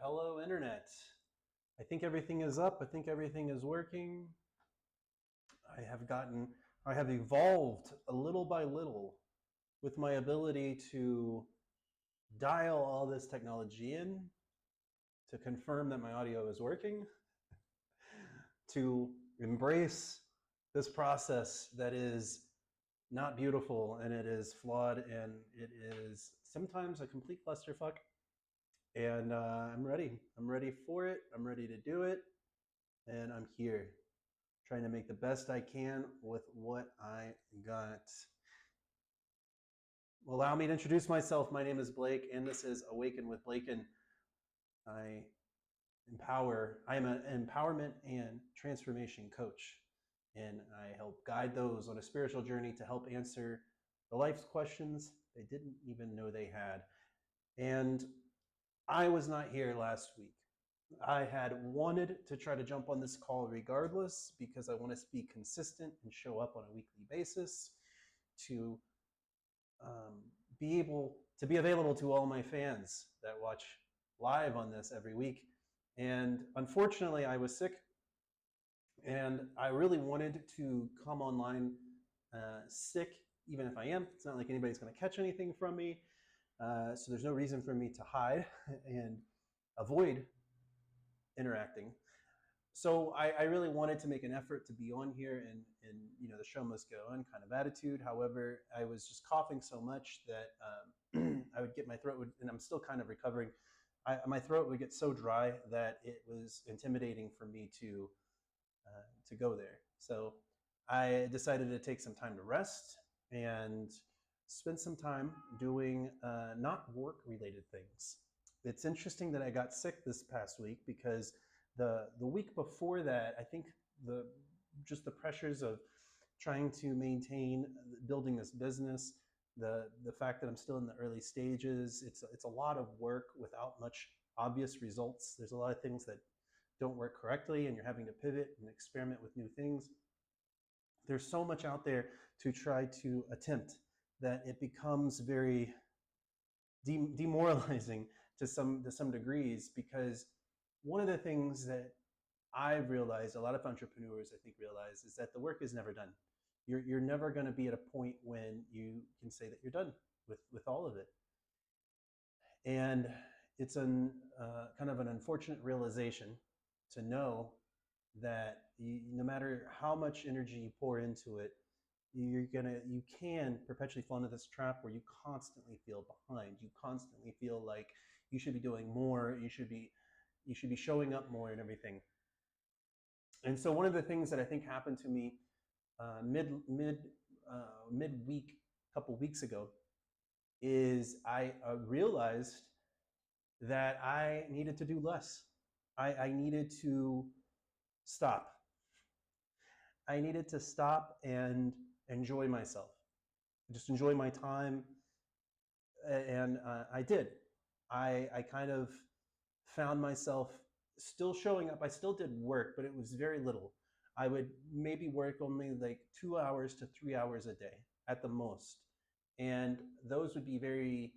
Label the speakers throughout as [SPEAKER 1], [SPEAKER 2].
[SPEAKER 1] Hello, Internet. I think everything is up. I think everything is working. I have evolved a little by little with my ability to dial all this technology in, to confirm that my audio is working, to embrace this process that is not beautiful and it is flawed and it is sometimes a complete clusterfuck. And I'm ready. I'm ready for it. I'm ready to do it. And I'm here trying to make the best I can with what I got. Allow me to introduce myself. My name is Blake, and this is Awaken with Blaken. I am an empowerment and transformation coach, and I help guide those on a spiritual journey to help answer the life's questions they didn't even know they had. And I was not here last week. I had wanted to try to jump on this call regardless because I want to be consistent and show up on a weekly basis to be available to all my fans that watch live on this every week. And unfortunately, I was sick, and I really wanted to come online sick, even if I am. It's not like anybody's going to catch anything from me, so there's no reason for me to hide and avoid interacting. So I really wanted to make an effort to be on here and the show must go on kind of attitude. However, I was just coughing so much that I would get my throat, and I'm still kind of recovering. My throat would get so dry that it was intimidating for me to go there. So I decided to take some time to rest and spend some time doing not work-related things. It's interesting that I got sick this past week because the week before that, I think just the pressures of trying to maintain building this business, the fact that I'm still in the early stages, it's a lot of work without much obvious results. There's a lot of things that don't work correctly, and you're having to pivot and experiment with new things. There's so much out there to try to attempt that it becomes very demoralizing to some degrees, because one of the things that I've realized, a lot of entrepreneurs I think realize, is that the work is never done. You're never going to be at a point when you can say that you're done with all of it. And it's kind of an unfortunate realization to know that no matter how much energy you pour into it, you can perpetually fall into this trap where you constantly feel behind. You constantly feel like you should be doing more. You should be showing up more and everything. And so one of the things that I think happened to me midweek, a couple weeks ago, is I realized that I needed to do less. I needed to stop. I needed to stop and enjoy myself, just enjoy my time. And I did. I kind of found myself still showing up. I still did work, but it was very little. I would maybe work only like 2 hours to 3 hours a day at the most. And those would be very,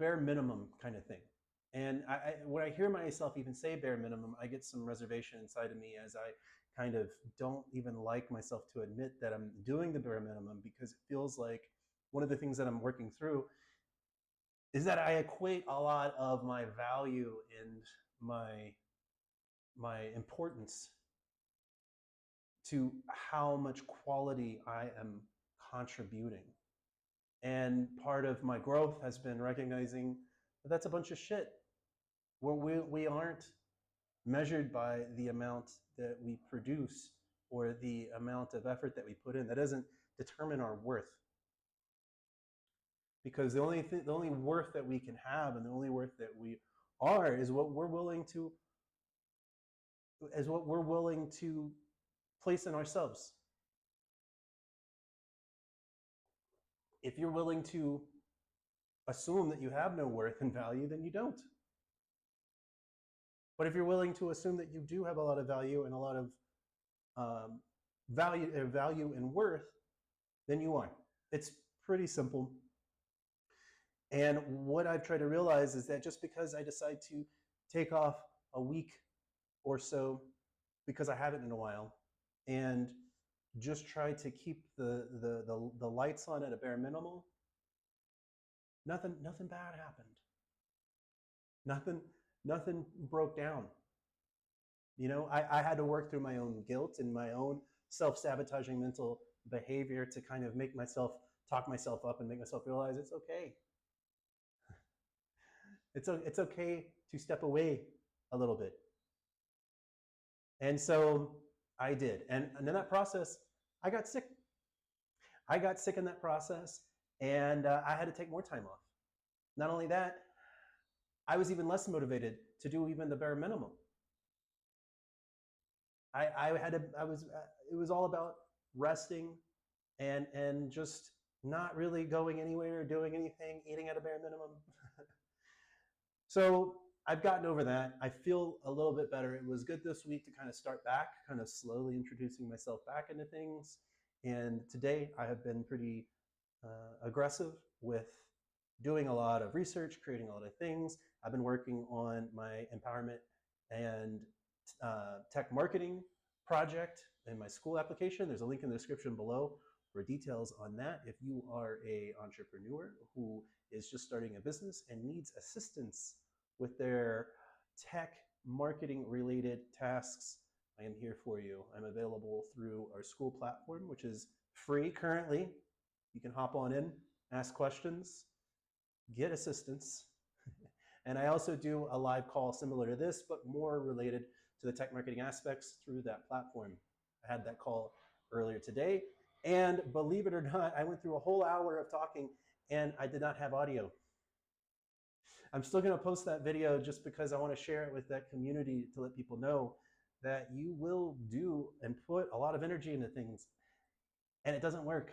[SPEAKER 1] bare minimum kind of thing. And when I hear myself even say bare minimum, I get some reservation inside of me, as I kind of don't even like myself to admit that I'm doing the bare minimum, because it feels like one of the things that I'm working through is that I equate a lot of my value and my importance to how much quality I am contributing. And part of my growth has been recognizing that that's a bunch of shit. Where we aren't measured by the amount that we produce or the amount of effort that we put in. That doesn't determine our worth. Because the only worth that we can have, and the only worth that we are, is what we're willing to place in ourselves. If you're willing to assume that you have no worth and value, then you don't. But if you're willing to assume that you do have a lot of value and a lot of value and worth, then you are. It's pretty simple. And what I've tried to realize is that just because I decide to take off a week or so because I haven't in a while, and just try to keep the lights on at a bare minimal, nothing bad happened. Nothing nothing broke down. You know, I had to work through my own guilt and my own self-sabotaging mental behavior to kind of make myself talk myself up and make myself realize it's okay. It's okay to step away a little bit. And so I did. And in that process, I got sick. I got sick in that process, and I had to take more time off. Not only that, I was even less motivated to do even the bare minimum. I had to, I was, it was all about resting and just not really going anywhere or doing anything, eating at a bare minimum. So I've gotten over that. I feel a little bit better. It was good this week to kind of start back, kind of slowly introducing myself back into things. And today I have been pretty aggressive with doing a lot of research, creating a lot of things. I've been working on my empowerment and tech marketing project in my school application. There's a link in the description below for details on that. If you are an entrepreneur who is just starting a business and needs assistance with their tech marketing related tasks, I am here for you. I'm available through our school platform, which is free currently. You can hop on in, ask questions, get assistance. And I also do a live call similar to this, but more related to the tech marketing aspects through that platform. I had that call earlier today. And believe it or not, I went through a whole hour of talking and I did not have audio. I'm still going to post that video just because I want to share it with that community to let people know that you will do and put a lot of energy into things and it doesn't work.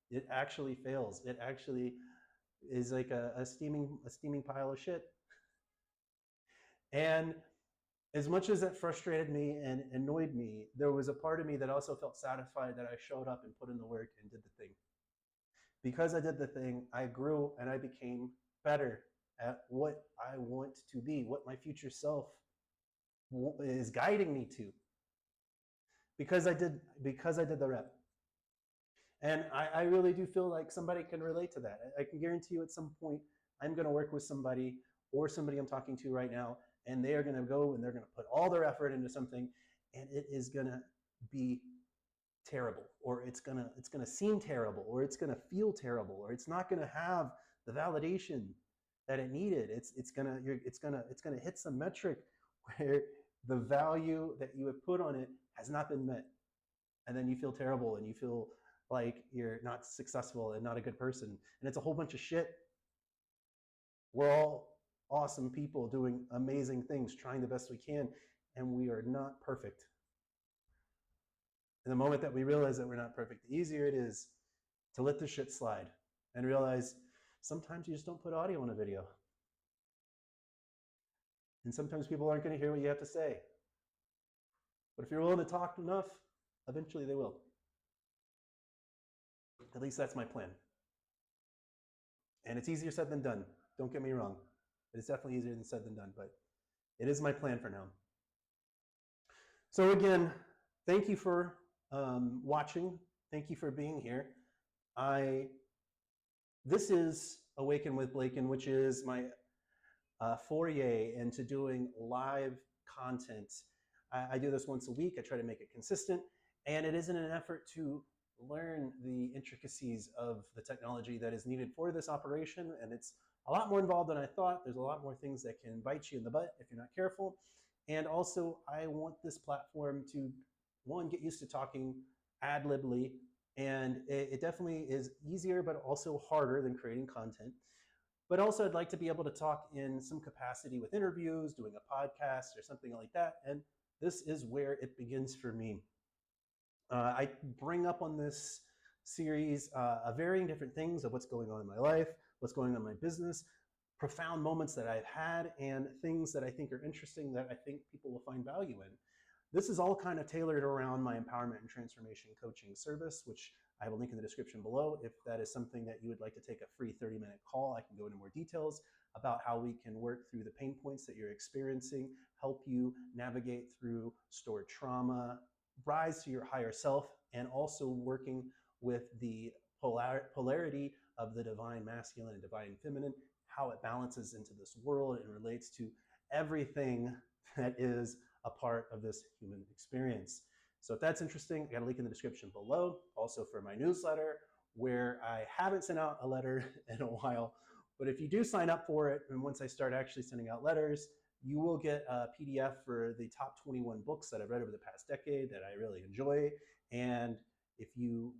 [SPEAKER 1] It actually fails. It actually is like a steaming pile of shit. And as much as it frustrated me and annoyed me, there was a part of me that also felt satisfied that I showed up and put in the work and did the thing. Because I did the thing, I grew and I became better at what I want to be, what my future self is guiding me to. Because I did the rep. And I really do feel like somebody can relate to that. I can guarantee you at some point, I'm going to work with somebody or somebody I'm talking to right now, and they are going to go and they're going to put all their effort into something, and it is going to be terrible, or it's going to seem terrible, or it's going to feel terrible, or it's not going to have the validation that it needed. It's going to hit some metric where the value that you have put on it has not been met. And then you feel terrible and you feel like you're not successful and not a good person. And it's a whole bunch of shit. We're all awesome people doing amazing things, trying the best we can, and we are not perfect. And the moment that we realize that we're not perfect, the easier it is to let the shit slide and realize sometimes you just don't put audio on a video. And sometimes people aren't going to hear what you have to say. But if you're willing to talk enough, eventually they will. At least that's my plan. And it's easier said than done. Don't get me wrong. It's definitely easier than said than done, but it is my plan for now. So again, thank you for watching. Thank you for being here. This is Awaken with Blaken, which is my foray into doing live content. I do this once a week. I try to make it consistent, and it is in an effort to learn the intricacies of the technology that is needed for this operation, and it's a lot more involved than I thought. There's a lot more things that can bite you in the butt if you're not careful. And also, I want this platform to, one, get used to talking ad-libly, and it definitely is easier but also harder than creating content. But also, I'd like to be able to talk in some capacity with interviews, doing a podcast or something like that, and this is where it begins for me. I bring up on this series varying different things of what's going on in my life, what's going on in my business, profound moments that I've had, and things that I think are interesting that I think people will find value in. This is all kind of tailored around my empowerment and transformation coaching service, which I have a link in the description below. If that is something that you would like to take a free 30-minute call, I can go into more details about how we can work through the pain points that you're experiencing, help you navigate through stored trauma, rise to your higher self, and also working with the polarity of the divine masculine and divine feminine, how it balances into this world and relates to everything that is a part of this human experience. So if that's interesting, I got a link in the description below. Also for my newsletter, where I haven't sent out a letter in a while, but if you do sign up for it, and once I start actually sending out letters, you will get a PDF for the top 21 books that I've read over the past decade that I really enjoy. And if you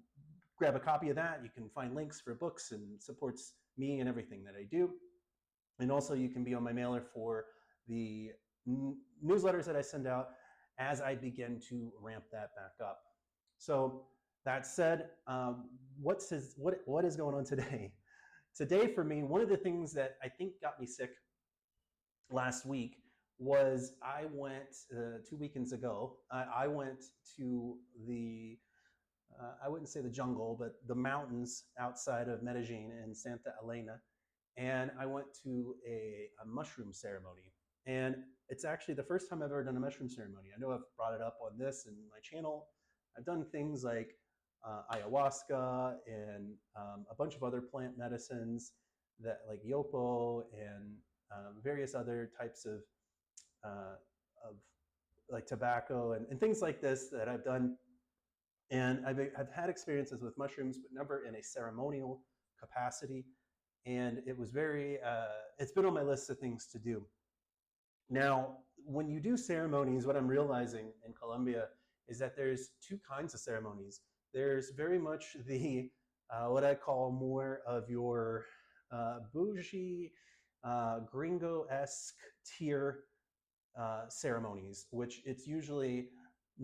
[SPEAKER 1] grab a copy of that, you can find links for books and supports me and everything that I do. And also you can be on my mailer for the newsletters that I send out as I begin to ramp that back up. So that said, what is going on today? Today for me, one of the things that I think got me sick last week was I went 2 weekends ago. I went to the I wouldn't say the jungle, but the mountains outside of Medellin in Santa Elena, and I went to a mushroom ceremony. And it's actually the first time I've ever done a mushroom ceremony. I know I've brought it up on this and my channel. I've done things like ayahuasca and a bunch of other plant medicines that like yopo and various other types of like tobacco and things like this that I've done. And I've had experiences with mushrooms, but never in a ceremonial capacity. And it was it's been on my list of things to do. Now, when you do ceremonies, what I'm realizing in Colombia is that there's two kinds of ceremonies. There's very much the, what I call more of your bougie, gringo-esque tier ceremonies, which it's usually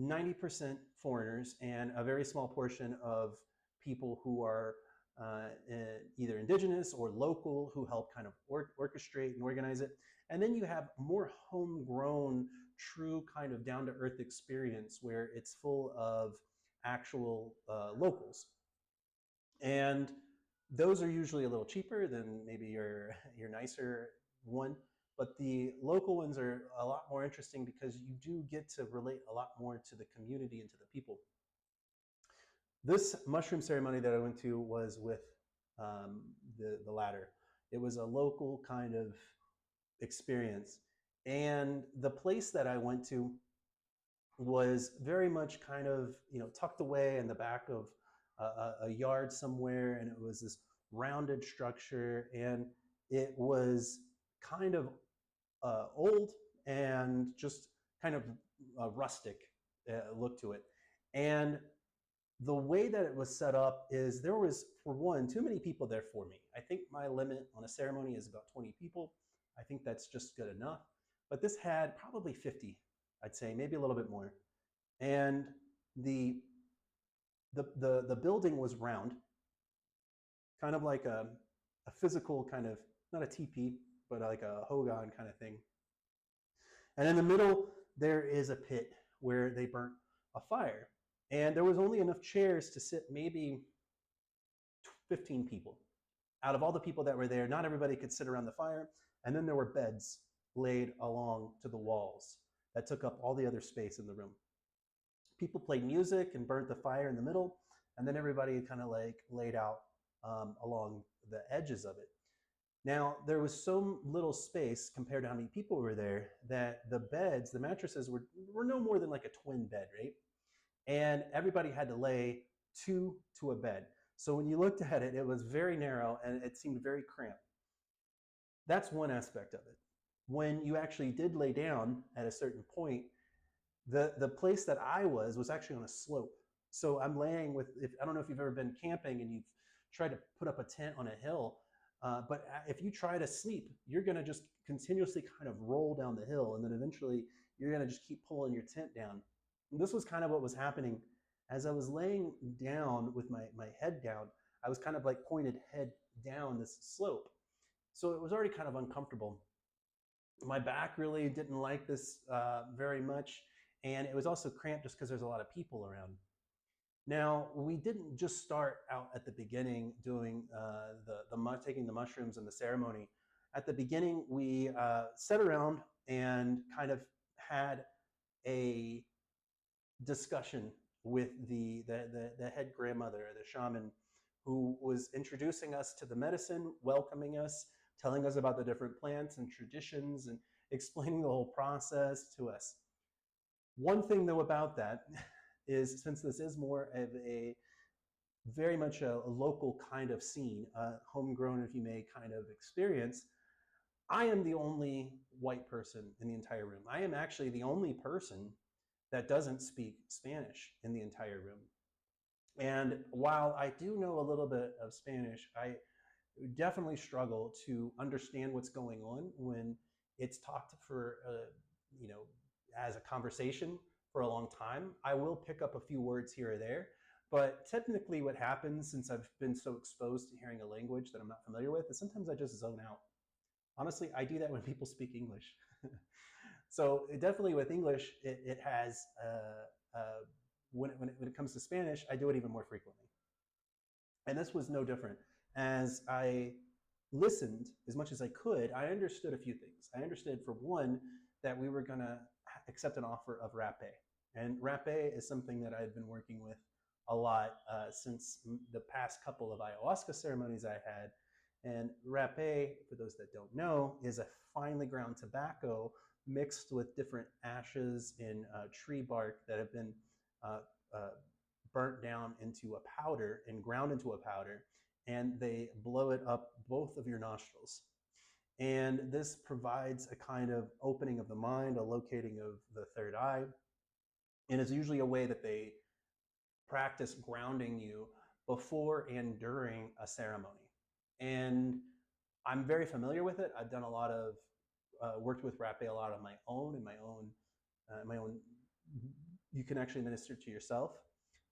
[SPEAKER 1] 90% foreigners and a very small portion of people who are either indigenous or local who help kind of orchestrate and organize it. And then you have more homegrown, true kind of down-to-earth experience where it's full of actual locals. And those are usually a little cheaper than maybe your nicer one. But the local ones are a lot more interesting because you do get to relate a lot more to the community and to the people. This mushroom ceremony that I went to was with the latter. It was a local kind of experience. And the place that I went to was very much kind of, tucked away in the back of a yard somewhere. And it was this rounded structure. And it was kind of old and just kind of rustic look to it. And the way that it was set up is there was, for one, too many people there for me. I think my limit on a ceremony is about 20 people. I think that's just good enough. But this had probably 50, I'd say, maybe a little bit more. And the building was round, kind of like a physical kind of, not a teepee, but like a hogan kind of thing. And in the middle, there is a pit where they burnt a fire. And there was only enough chairs to sit maybe 15 people. Out of all the people that were there, not everybody could sit around the fire. And then there were beds laid along to the walls that took up all the other space in the room. People played music and burnt the fire in the middle. And then everybody kind of like laid out along the edges of it. Now, there was so little space compared to how many people were there that the beds, the mattresses were no more than like a twin bed, right? And everybody had to lay two to a bed. So when you looked at it, it was very narrow and it seemed very cramped. That's one aspect of it. When you actually did lay down at a certain point, the place that I was actually on a slope. So I'm laying with, I don't know if you've ever been camping and you've tried to put up a tent on a hill, but if you try to sleep, you're going to just continuously kind of roll down the hill, and then eventually you're going to just keep pulling your tent down. And this was kind of what was happening. As I was laying down with my head down, I was kind of like pointed head down this slope. So it was already kind of uncomfortable. My back really didn't like this very much, and it was also cramped just because there's a lot of people around. Now, we didn't just start out at the beginning doing taking the mushrooms and the ceremony. At the beginning, we sat around and kind of had a discussion with the head grandmother, the shaman, who was introducing us to the medicine, welcoming us, telling us about the different plants and traditions, and explaining the whole process to us. One thing, though, about that is, since this is more of a very much a local kind of scene, a homegrown, if you may, kind of experience, I am the only white person in the entire room. I am actually the only person that doesn't speak Spanish in the entire room. And while I do know a little bit of Spanish, I definitely struggle to understand what's going on when it's talked for, you know, as a conversation for a long time. I will pick up a few words here or there, but technically what happens, since I've been so exposed to hearing a language that I'm not familiar with, is sometimes I just zone out. Honestly, I do that when people speak English. So definitely with English, it has, when it comes to Spanish, I do it even more frequently. And this was no different. As I listened as much as I could, I understood a few things. I understood, for one, that we were going to accept an offer of rapé. And rapé is something that I've been working with a lot since the past couple of ayahuasca ceremonies I had. And rapé, for those that don't know, is a finely ground tobacco mixed with different ashes and tree bark that have been uh, uh, burnt down into a powder and ground into a powder, and they blow it up both of your nostrils. And this provides a kind of opening of the mind, a locating of the third eye. And it's usually a way that they practice grounding you before and during a ceremony. And I'm very familiar with it. I've done a lot of worked with rapé a lot on my own, in my own. You can actually minister to yourself.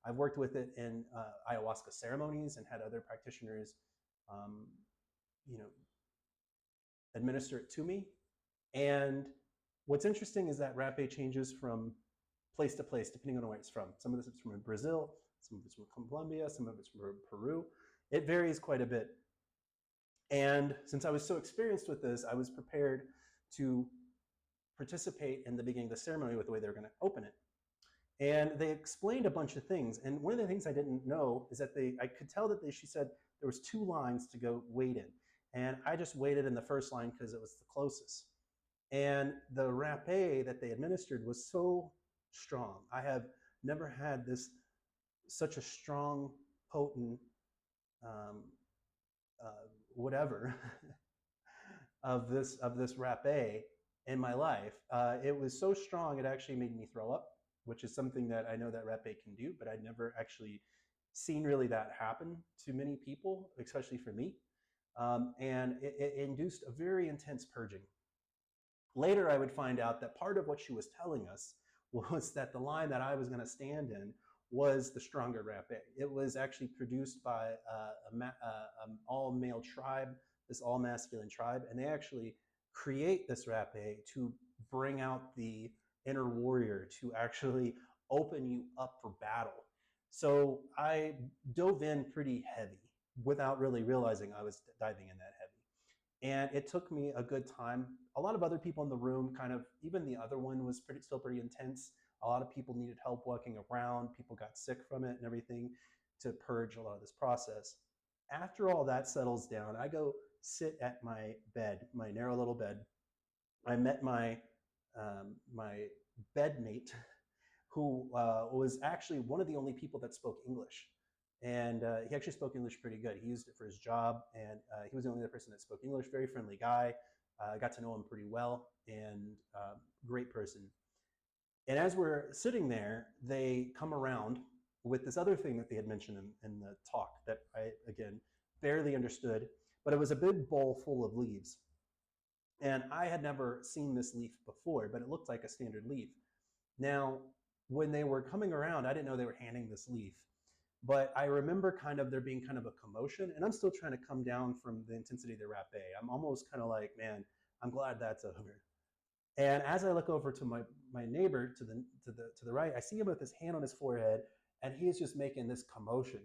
[SPEAKER 1] I've worked with it in ayahuasca ceremonies and had other practitioners, um, you know, administer it to me. And what's interesting is that rapé changes from place to place depending on where it's from. Some of this is from Brazil, some of it's from Colombia, some of it's from Peru. It varies quite a bit. And since I was so experienced with this, I was prepared to participate in the beginning of the ceremony with the way they were going to open it. And they explained a bunch of things. And one of the things I didn't know is that I could tell that she said there was 2 lines to go wait in. And I just waited in the first line because it was the closest. And the rapé that they administered was so strong. I have never had such a strong, potent, um, whatever of this rapé in my life. It was so strong it actually made me throw up, which is something that I know that rapé can do, but I'd never actually seen really that happen to many people, especially for me. And it induced a very intense purging. Later, I would find out that part of what she was telling us was that the line that I was going to stand in was the stronger rapé. It was actually produced by an all-male tribe, this all-masculine tribe, and they actually create this rapé to bring out the inner warrior, to actually open you up for battle. So I dove in pretty heavy without really realizing I was diving in that heavy. And it took me a good time. A lot of other people in the room, kind of, even the other one was still pretty intense. A lot of people needed help walking around. People got sick from it and everything, to purge a lot of this process. After all that settles down, I go sit at my bed, my narrow little bed. I met my bedmate, who was actually one of the only people that spoke English. And he actually spoke English pretty good. He used it for his job, and he was the only other person that spoke English. Very friendly guy. I got to know him pretty well, and great person. And as we're sitting there, they come around with this other thing that they had mentioned in the talk that I, again, barely understood, but it was a big bowl full of leaves. And I had never seen this leaf before, but it looked like a standard leaf. Now, when they were coming around, I didn't know they were handing this leaf, but I remember kind of there being kind of a commotion, and I'm still trying to come down from the intensity of the rapé. I'm almost kind of like, man, I'm glad that's over. And as I look over to my neighbor to the right, I see him with his hand on his forehead, and he is just making this commotion,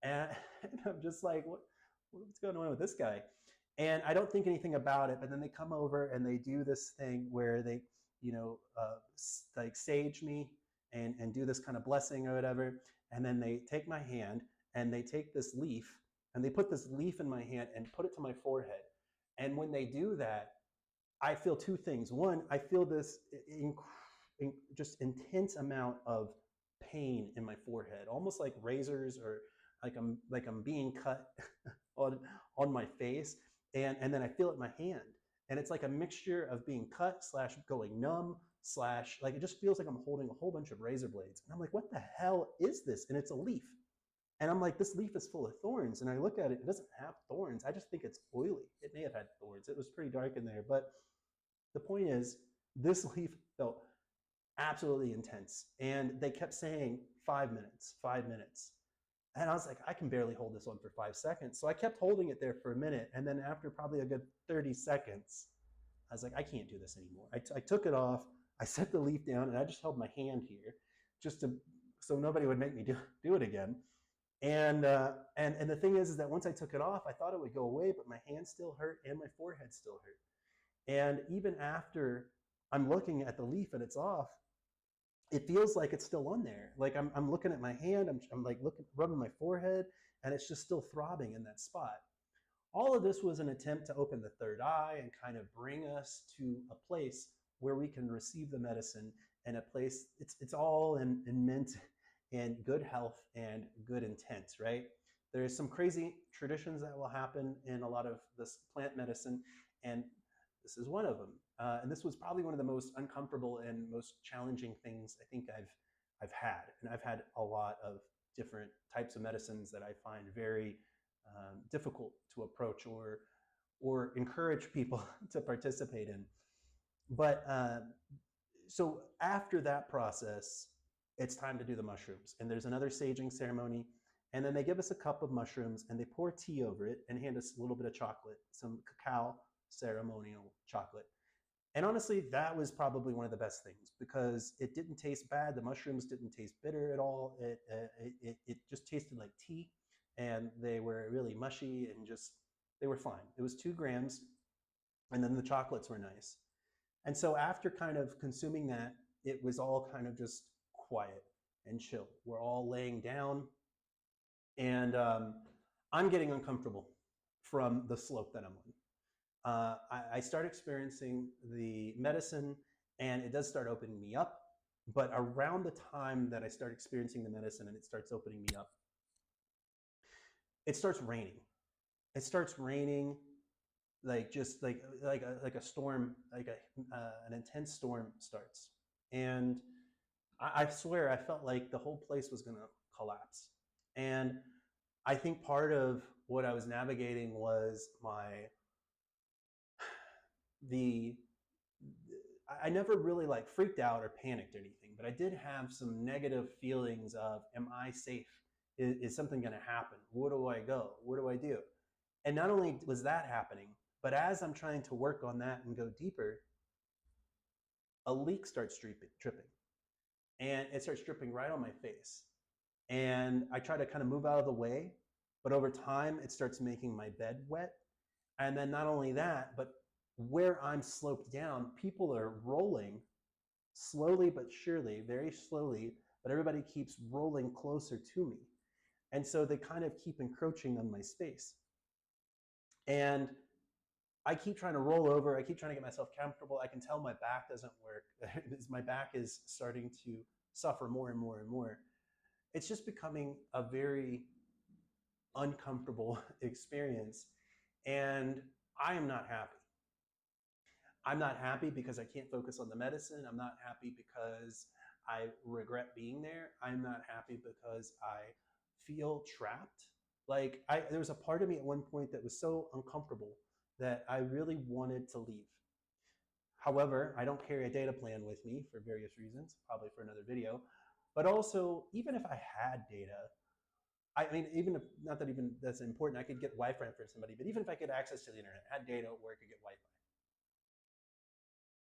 [SPEAKER 1] and, and I'm just like, what's going on with this guy? And I don't think anything about it. But then they come over and they do this thing where they, like sage me and do this kind of blessing or whatever. And then they take my hand and they take this leaf and they put this leaf in my hand and put it to my forehead. And when they do that, I feel two things. One, I feel this just intense amount of pain in my forehead, almost like razors, or like I'm being cut on my face, and then I feel it in my hand, and it's like a mixture of being cut slash going numb slash, like, it just feels like I'm holding a whole bunch of razor blades, and I'm like, what the hell is this? And it's a leaf, and I'm like, this leaf is full of thorns, and I look at it, it doesn't have thorns. I just think it's oily. It may have had thorns. It was pretty dark in there, but the point is, this leaf felt absolutely intense. And they kept saying 5 minutes, 5 minutes. And I was like, I can barely hold this on for 5 seconds. So I kept holding it there for a minute. And then after probably a good 30 seconds, I was like, I can't do this anymore. I took it off. I set the leaf down and I just held my hand here so nobody would make me do it again. And the thing is that once I took it off, I thought it would go away, but my hand still hurt and my forehead still hurt. And even after I'm looking at the leaf and it's off, it feels like it's still on there. Like I'm looking at my hand, I'm like rubbing my forehead, and it's just still throbbing in that spot. All of this was an attempt to open the third eye and kind of bring us to a place where we can receive the medicine, and a place, it's all in meant in good health and good intent, right? There's some crazy traditions that will happen in a lot of this plant medicine, and this is one of them. And this was probably one of the most uncomfortable and most challenging things I think I've had. And I've had a lot of different types of medicines that I find very difficult to approach or encourage people to participate in. But so after that process, it's time to do the mushrooms. And there's another saging ceremony. And then they give us a cup of mushrooms and they pour tea over it and hand us a little bit of chocolate, some cacao ceremonial chocolate. And honestly, that was probably one of the best things because it didn't taste bad. The mushrooms didn't taste bitter at all. It just tasted like tea, and they were really mushy and they were fine. It was 2 grams, and then the chocolates were nice. And so after kind of consuming that, it was all kind of just quiet and chill. We're all laying down, and I'm getting uncomfortable from the slope that I'm on. I start experiencing the medicine, and it does start opening me up. But around the time that I start experiencing the medicine and it starts opening me up, it starts raining. It starts raining, like just like a storm, like an intense storm starts. And I swear I felt like the whole place was going to collapse. And I think part of what I was navigating was I never really like freaked out or panicked or anything, but I did have some negative feelings of, am I safe? Is something going to happen? Where do I go? What do I do? And not only was that happening, but as I'm trying to work on that and go deeper, a leak starts dripping, and it starts dripping right on my face. And I try to kind of move out of the way, but over time it starts making my bed wet. And then not only that, but where I'm sloped down, people are rolling slowly but surely, very slowly, but everybody keeps rolling closer to me. And so they kind of keep encroaching on my space. And I keep trying to roll over. I keep trying to get myself comfortable. I can tell my back doesn't work. My back is starting to suffer more and more and more. It's just becoming a very uncomfortable experience. And I am not happy. I'm not happy because I can't focus on the medicine. I'm not happy because I regret being there. I'm not happy because I feel trapped. Like there was a part of me at one point that was so uncomfortable that I really wanted to leave. However, I don't carry a data plan with me for various reasons, probably for another video. But also, even if I had data, I mean, even if, not that even that's important, I could get Wi-Fi for somebody, but even if I could access to the internet, had data where I could get Wi-Fi,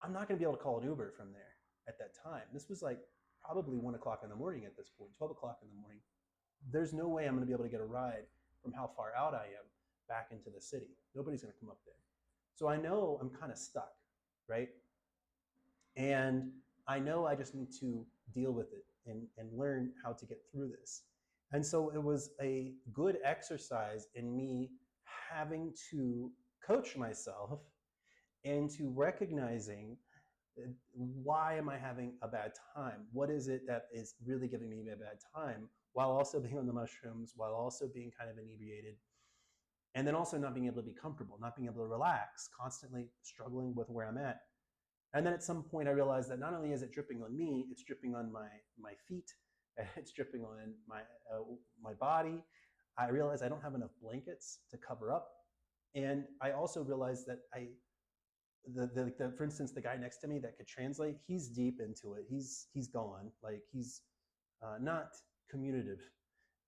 [SPEAKER 1] I'm not going to be able to call an Uber from there at that time. This was like probably 1 o'clock in the morning at this point, 12 o'clock in the morning. There's no way I'm going to be able to get a ride from how far out I am back into the city. Nobody's going to come up there. So I know I'm kind of stuck, right? And I know I just need to deal with it and learn how to get through this. And so it was a good exercise in me having to coach myself into recognizing why am I having a bad time? What is it that is really giving me a bad time while also being on the mushrooms, while also being kind of inebriated, and then also not being able to be comfortable, not being able to relax, constantly struggling with where I'm at. And then at some point I realized that not only is it dripping on me, it's dripping on my feet, it's dripping on my body. I realized I don't have enough blankets to cover up. And I also realized that for instance, the guy next to me that could translate, he's deep into it. He's gone, like he's not communicative,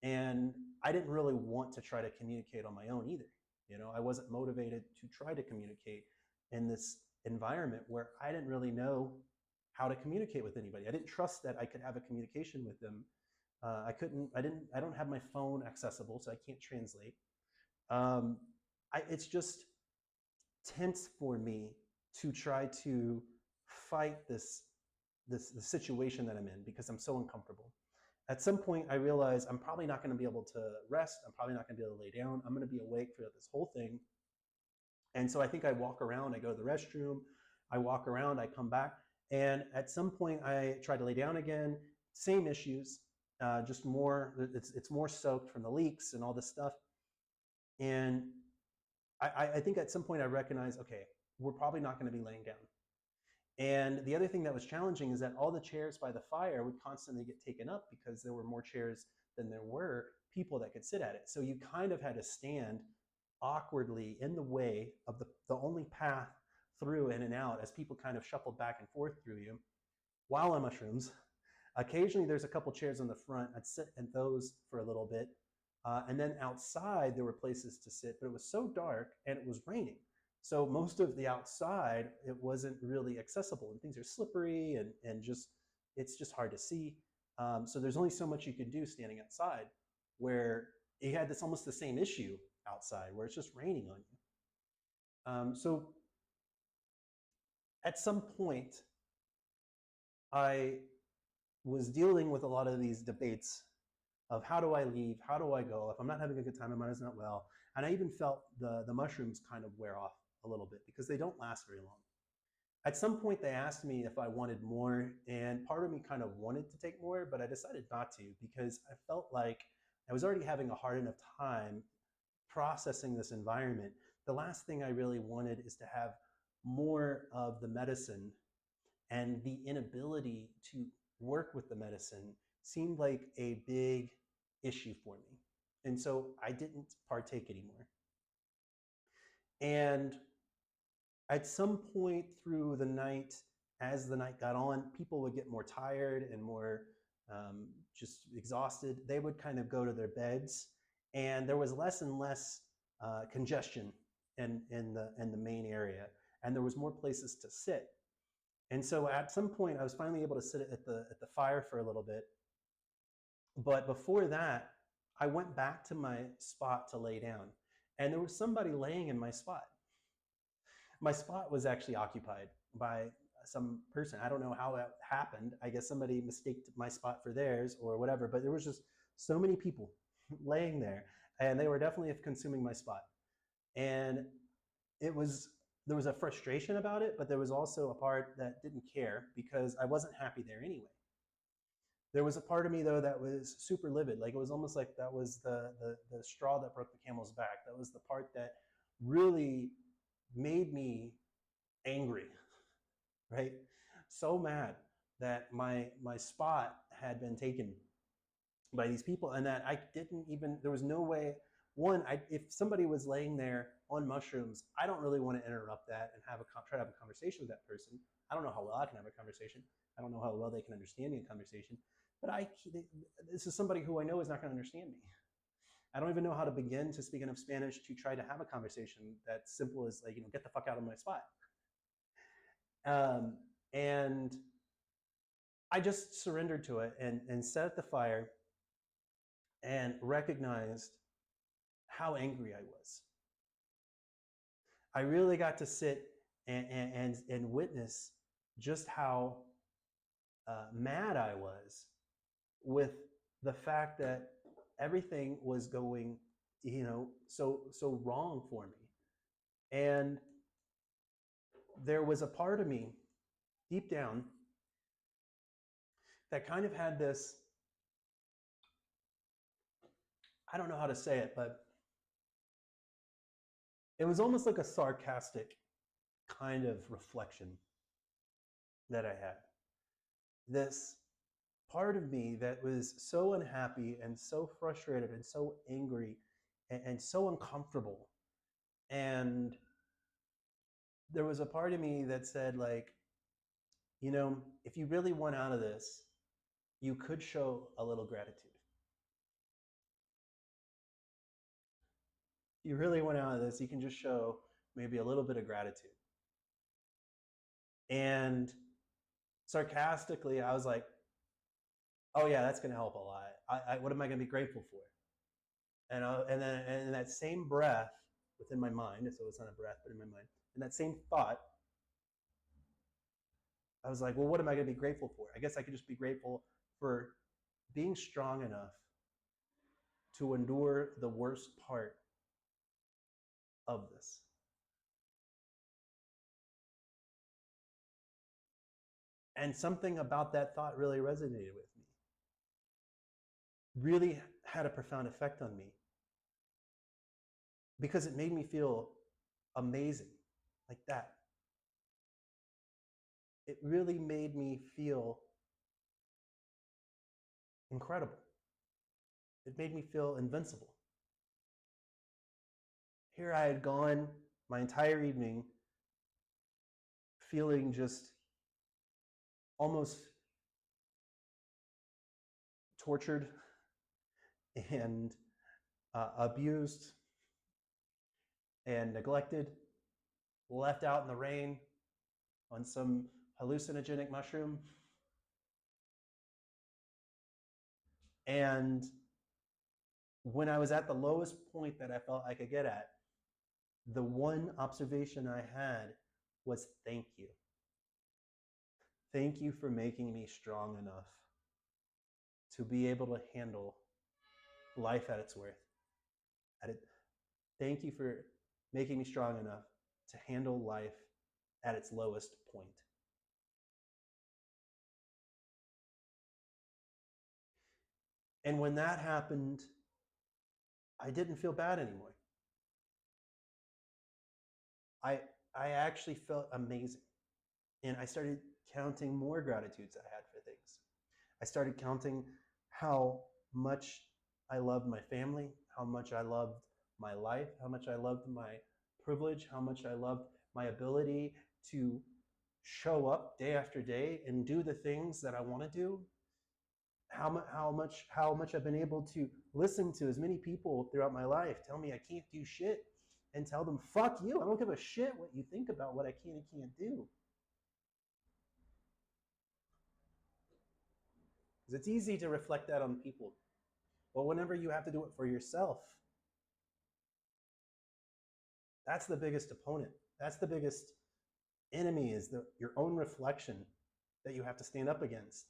[SPEAKER 1] and I didn't really want to try to communicate on my own either. You know, I wasn't motivated to try to communicate in this environment where I didn't really know how to communicate with anybody. I didn't trust that I could have a communication with them. I don't have my phone accessible, so I can't translate. It's just tense for me to try to fight the situation that I'm in because I'm so uncomfortable. At some point, I realize I'm probably not going to be able to rest. I'm probably not going to be able to lay down. I'm going to be awake throughout this whole thing. And so I think I walk around, I go to the restroom, I walk around, I come back. And at some point, I try to lay down again. Same issues, just more, it's more soaked from the leaks and all this stuff. And I think at some point I recognize, okay, we're probably not going to be laying down. And the other thing that was challenging is that all the chairs by the fire would constantly get taken up because there were more chairs than there were people that could sit at it. So you kind of had to stand awkwardly in the way of the only path through in and out as people kind of shuffled back and forth through you while on mushrooms. Occasionally there's a couple chairs on the front. I'd sit in those for a little bit. And then outside there were places to sit, but it was so dark and it was raining. So most of the outside, it wasn't really accessible and things are slippery and just, it's just hard to see. So there's only so much you could do standing outside, where you had this almost the same issue outside where it's just raining on you. So at some point, I was dealing with a lot of these debates of how do I leave, how do I go? If I'm not having a good time, I might as not well. And I even felt the mushrooms kind of wear off a little bit because they don't last very long. At some point, they asked me if I wanted more, and part of me kind of wanted to take more, but I decided not to because I felt like I was already having a hard enough time processing this environment. The last thing I really wanted is to have more of the medicine, and the inability to work with the medicine seemed like a big issue for me. And so I didn't partake anymore. And at some point through the night, as the night got on, people would get more tired and more just exhausted. They would kind of go to their beds, and there was less and less congestion in the main area, and there was more places to sit. And so at some point, I was finally able to sit at the fire for a little bit. But before that, I went back to my spot to lay down, and there was somebody laying in my spot. My spot was actually occupied by some person. I don't know how that happened. I guess somebody mistaked my spot for theirs or whatever, but there was just so many people laying there, and they were definitely consuming my spot. And there was a frustration about it, but there was also a part that didn't care because I wasn't happy there anyway. There was a part of me though that was super livid. Like it was almost like that was the straw that broke the camel's back. That was the part that really made me angry, right? So mad that my spot had been taken by these people, and that I didn't even, there was no way, one, if somebody was laying there on mushrooms, I don't really want to interrupt that and try to have a conversation with that person. I don't know how well I can have a conversation. I don't know how well they can understand me in conversation, but this is somebody who I know is not going to understand me. I don't even know how to begin to speak enough Spanish to try to have a conversation that's simple as like, get the fuck out of my spot. And I just surrendered to it and set the fire and recognized how angry I was. I really got to sit and witness just how mad I was with the fact that everything was going, so wrong for me. And there was a part of me deep down that kind of had this, I don't know how to say it, but it was almost like a sarcastic kind of reflection that I had. This part of me that was so unhappy and so frustrated and so angry and so uncomfortable. And there was a part of me that said, like, if you really want out of this, you could show a little gratitude. You really want out of this, you can just show maybe a little bit of gratitude. And sarcastically, I was like, oh yeah, that's going to help a lot. What am I going to be grateful for? And then in that same breath within my mind, so it's not a breath, but in my mind, in that same thought, I was like, well, what am I going to be grateful for? I guess I could just be grateful for being strong enough to endure the worst part of this. And something about that thought really resonated with me, really had a profound effect on me, because it made me feel amazing, like that. It really made me feel incredible. It made me feel invincible. Here I had gone my entire evening feeling just almost tortured and abused and neglected, left out in the rain on some hallucinogenic mushroom. And when I was at the lowest point that I felt I could get at, the one observation I had was thank you. Thank you for making me strong enough to be able to handle life at its worst. Thank you for making me strong enough to handle life at its lowest point. And when that happened, I didn't feel bad anymore. I actually felt amazing. And I started counting more gratitudes I had for things. I started counting how much I loved my family, how much I loved my life, how much I loved my privilege, how much I loved my ability to show up day after day and do the things that I want to do. How much I've been able to listen to as many people throughout my life tell me I can't do shit, and tell them, fuck you, I don't give a shit what you think about what I can and can't do. Because it's easy to reflect that on people. But whenever you have to do it for yourself, that's the biggest opponent. That's the biggest enemy, is your own reflection that you have to stand up against.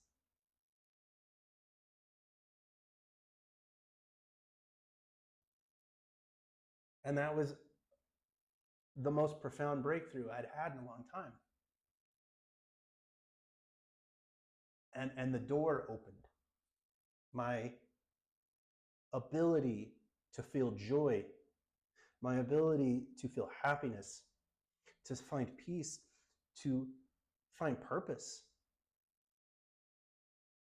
[SPEAKER 1] And that was the most profound breakthrough I'd had in a long time. And the door opened. My ability to feel joy, my ability to feel happiness, to find peace, to find purpose,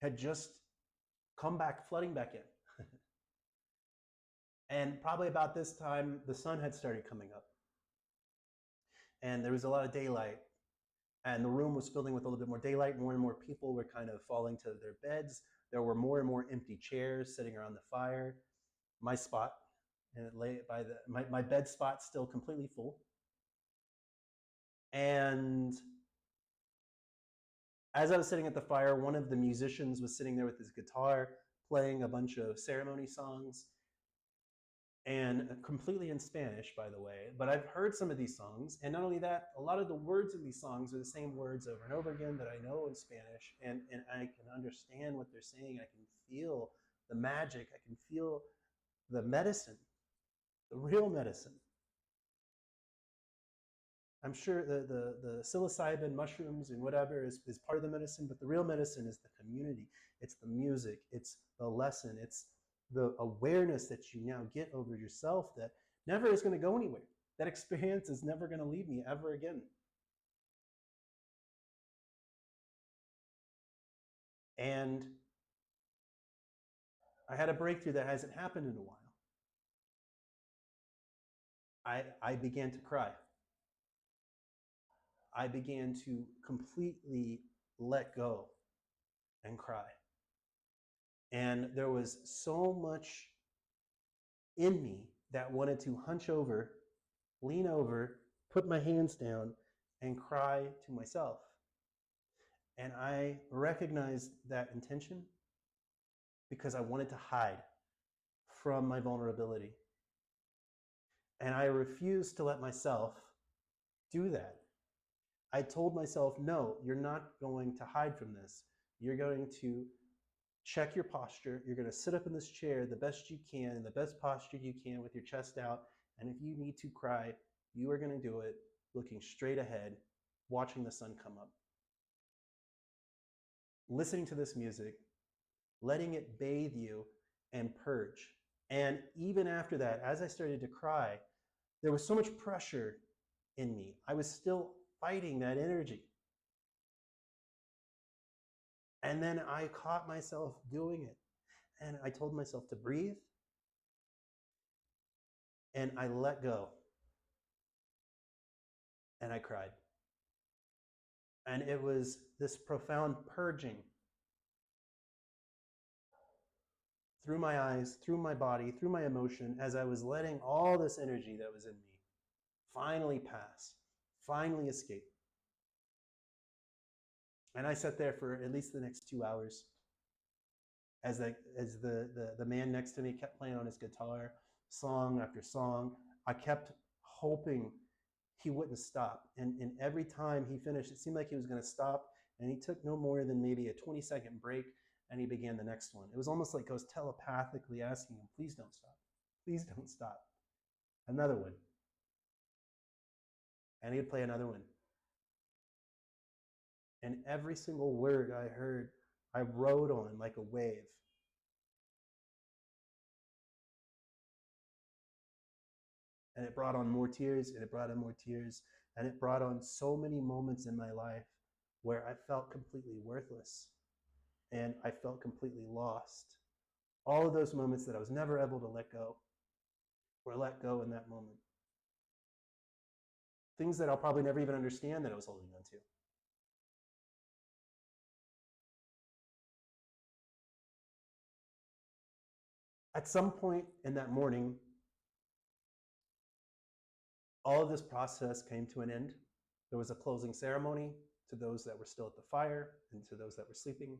[SPEAKER 1] had just come back, flooding back in. And probably about this time, the sun had started coming up. And there was a lot of daylight. And the room was filling with a little bit more daylight. More and more people were kind of falling to their beds. There were more and more empty chairs sitting around the fire. My spot, and it lay by my bed spot, still completely full. And As I was sitting at the fire, one of the musicians was sitting there with his guitar playing a bunch of ceremony songs, and completely in Spanish, by the way. But I've heard some of these songs, and not only that, a lot of the words in these songs are the same words over and over again that I know in Spanish, and I can understand what they're saying. I can feel the magic. I can feel the medicine, the real medicine. I'm sure the psilocybin mushrooms and whatever is part of the medicine, but the real medicine is the community. It's the music. It's the lesson. It's the awareness that you now get over yourself that never is going to go anywhere. That experience is never going to leave me ever again. And I had a breakthrough that hasn't happened in a while. I began to cry. I began to completely let go and cry. And there was so much in me that wanted to hunch over, lean over, put my hands down, and cry to myself. And I recognized that intention because I wanted to hide from my vulnerability. And I refused to let myself do that. I told myself, no, you're not going to hide from this. You're going to check your posture. You're going to sit up in this chair the best you can, in the best posture you can with your chest out. And if you need to cry, you are going to do it looking straight ahead, watching the sun come up. Listening to this music, letting it bathe you and purge. And even after that, as I started to cry, there was so much pressure in me. I was still fighting that energy. And then I caught myself doing it. And I told myself to breathe. And I let go. And I cried. And it was this profound purging through my eyes, through my body, through my emotion, as I was letting all this energy that was in me finally pass, finally escape. And I sat there for at least the next 2 hours as the man next to me kept playing on his guitar, song after song. I kept hoping he wouldn't stop. And every time he finished, it seemed like he was going to stop. And he took no more than maybe a 20-second break, and he began the next one. It was almost like I was telepathically asking him, please don't stop. Please don't stop. Another one. And he'd play another one. And every single word I heard, I rode on like a wave. And it brought on more tears, and it brought on more tears, and it brought on so many moments in my life where I felt completely worthless and I felt completely lost. All of those moments that I was never able to let go were let go in that moment. Things that I'll probably never even understand that I was holding on to. At some point in that morning, all of this process came to an end. There was a closing ceremony to those that were still at the fire and to those that were sleeping.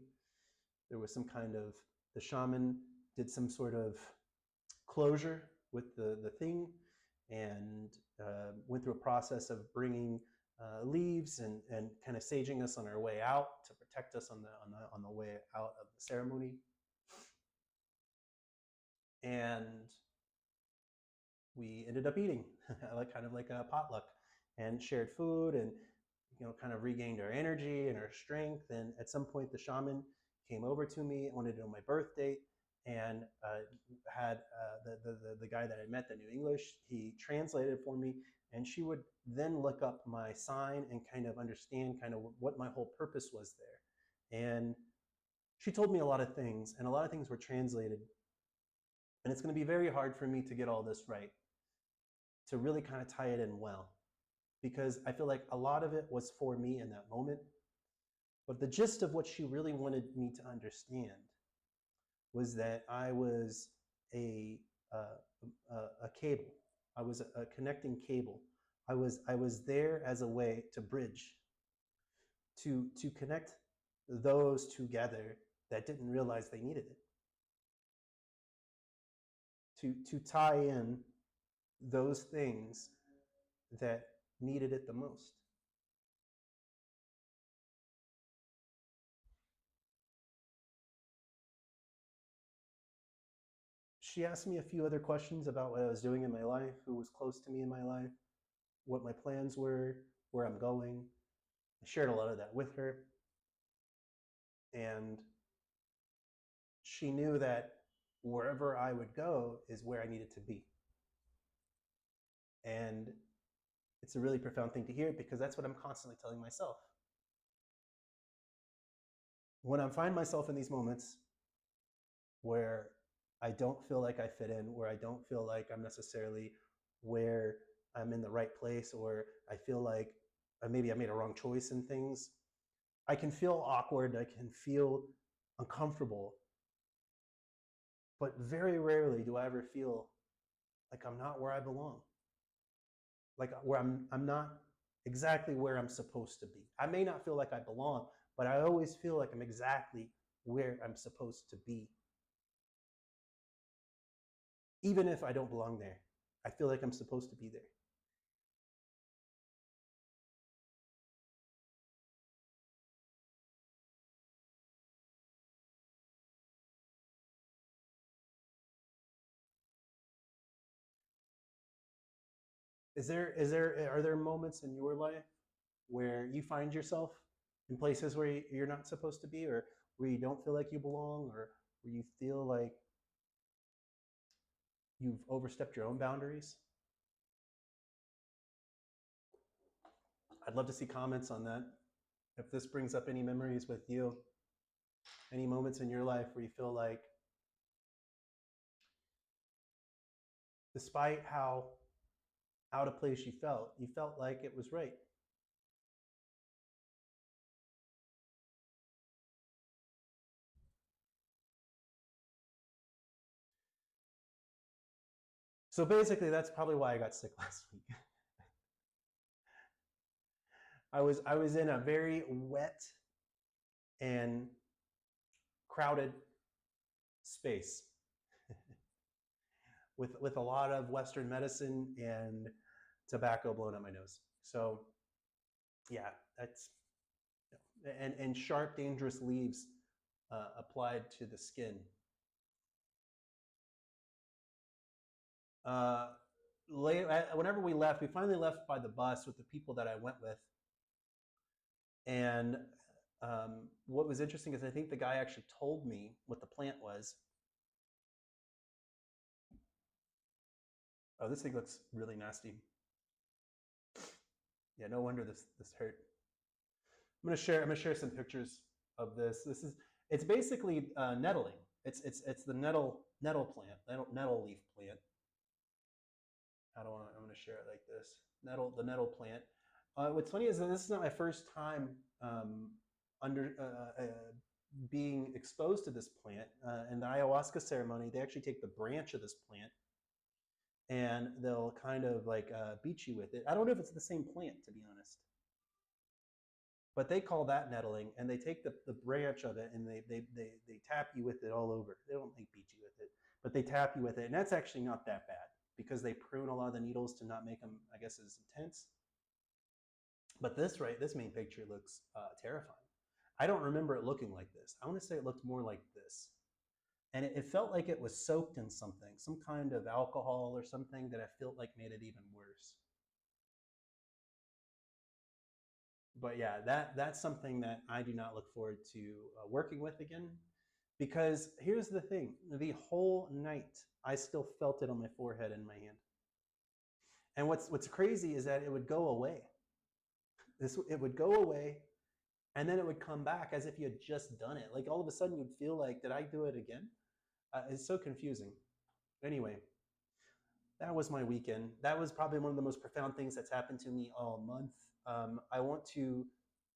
[SPEAKER 1] There was some kind of, the shaman did some sort of closure with the thing, and went through a process of bringing leaves and kind of saging us on our way out to protect us on the way out of the ceremony. And we ended up eating, like kind of like a potluck, and shared food, and kind of regained our energy and our strength. And at some point, the shaman came over to me, wanted to know my birth date, and had the guy that I met that knew English, he translated for me, and she would then look up my sign and kind of understand kind of what my whole purpose was there. And she told me a lot of things, and a lot of things were translated. And it's going to be very hard for me to get all this right, to really kind of tie it in well, because I feel like a lot of it was for me in that moment. But the gist of what she really wanted me to understand was that I was a cable. I was a connecting cable. I was there as a way to bridge, to connect those together that didn't realize they needed it. To tie in those things that needed it the most. She asked me a few other questions about what I was doing in my life, who was close to me in my life, what my plans were, where I'm going. I shared a lot of that with her. And she knew that wherever I would go is where I needed to be. And it's a really profound thing to hear because that's what I'm constantly telling myself. When I find myself in these moments where I don't feel like I fit in, where I don't feel like I'm necessarily where I'm in the right place, or I feel like maybe I made a wrong choice in things, I can feel awkward, I can feel uncomfortable, but very rarely do I ever feel like I'm not where I belong. Like where I'm not exactly where I'm supposed to be. I may not feel like I belong, but I always feel like I'm exactly where I'm supposed to be. Even if I don't belong there, I feel like I'm supposed to be there. Are there moments in your life where you find yourself in places where you're not supposed to be, or where you don't feel like you belong, or where you feel like you've overstepped your own boundaries? I'd love to see comments on that. If this brings up any memories with you, any moments in your life where you feel like, despite how out of place you felt like it was right. So basically, that's probably why I got sick last week. I was in a very wet and crowded space with a lot of Western medicine and tobacco blown up my nose. So yeah, that's and sharp, dangerous leaves applied to the skin. Uh, Whenever we left, we finally left by the bus with the people that I went with, and what was interesting is I think the guy actually told me what the plant was. Oh, this thing looks really nasty. Yeah, no wonder this hurt. I'm gonna share some pictures of this. It's basically nettling. It's the nettle plant, nettle leaf plant. I'm gonna share it like this. The nettle plant. What's funny is that this is not my first time under being exposed to this plant. In the ayahuasca ceremony, they actually take the branch of this plant and they'll kind of like beat you with it. I don't know if it's the same plant, to be honest, but they call that nettling, and they take the branch of it and they tap you with it all over. They don't like beat you with it, but they tap you with it, and that's actually not that bad because they prune a lot of the needles to not make them, I guess, as intense. But this main picture looks terrifying. I don't remember it looking like this. I want to say it looked more like this. And it felt like it was soaked in something, some kind of alcohol or something that I felt like made it even worse. But yeah, that's something that I do not look forward to working with again, because here's the thing: the whole night I still felt it on my forehead and my hand. And what's crazy is that it would go away. It would go away, and then it would come back as if you had just done it. Like all of a sudden, you'd feel like, did I do it again? It's so confusing. Anyway, that was my weekend. That was probably one of the most profound things that's happened to me all month. I want to.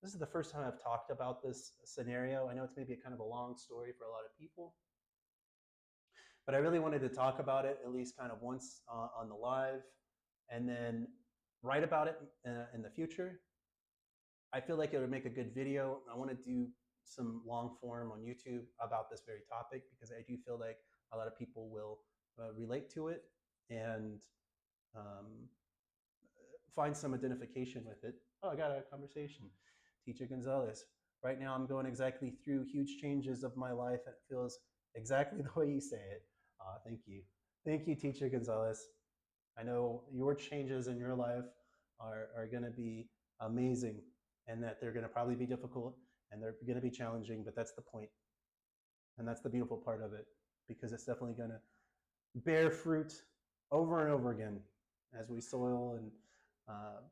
[SPEAKER 1] This is the first time I've talked about this scenario. I know it's maybe a kind of a long story for a lot of people, but I really wanted to talk about it at least kind of once on the live, and then write about it in the future. I feel like it would make a good video. I want to do some long form on YouTube about this very topic, because I do feel like a lot of people will relate to it and um, find some identification with it. Oh, I got a conversation. Teacher Gonzalez. Right now, I'm going exactly through huge changes of my life, and it feels exactly the way you say it. Thank you. Thank you, Teacher Gonzalez. I know your changes in your life are going to be amazing, and that they're going to probably be difficult and they're going to be challenging, but that's the point. And that's the beautiful part of it, because it's definitely going to bear fruit over and over again as we soil and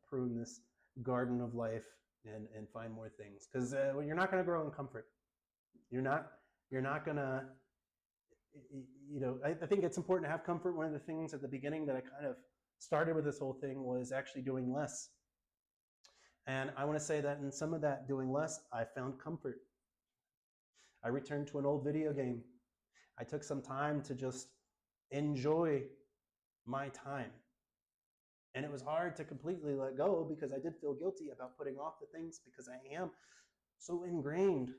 [SPEAKER 1] prune this garden of life and find more things. Because you're not going to grow in comfort. You're not. You're not going to. You know, I think it's important to have comfort. One of the things at the beginning that I kind of started with this whole thing was actually doing less. And I want to say that in some of that doing less, I found comfort. I returned to an old video game. I took some time to just enjoy my time. And it was hard to completely let go, because I did feel guilty about putting off the things, because I am so ingrained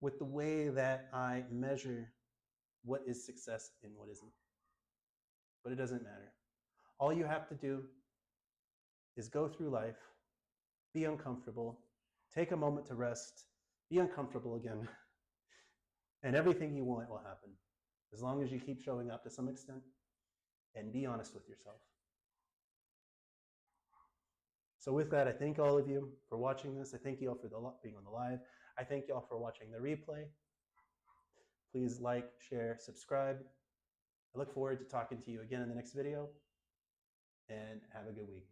[SPEAKER 1] with the way that I measure what is success and what isn't. But it doesn't matter. All you have to do is go through life, be uncomfortable, take a moment to rest, be uncomfortable again, and everything you want will happen, as long as you keep showing up to some extent and be honest with yourself. So with that, I thank all of you for watching this. I thank you all for being on the live. I thank you all for watching the replay. Please like, share, subscribe. I look forward to talking to you again in the next video, and have a good week.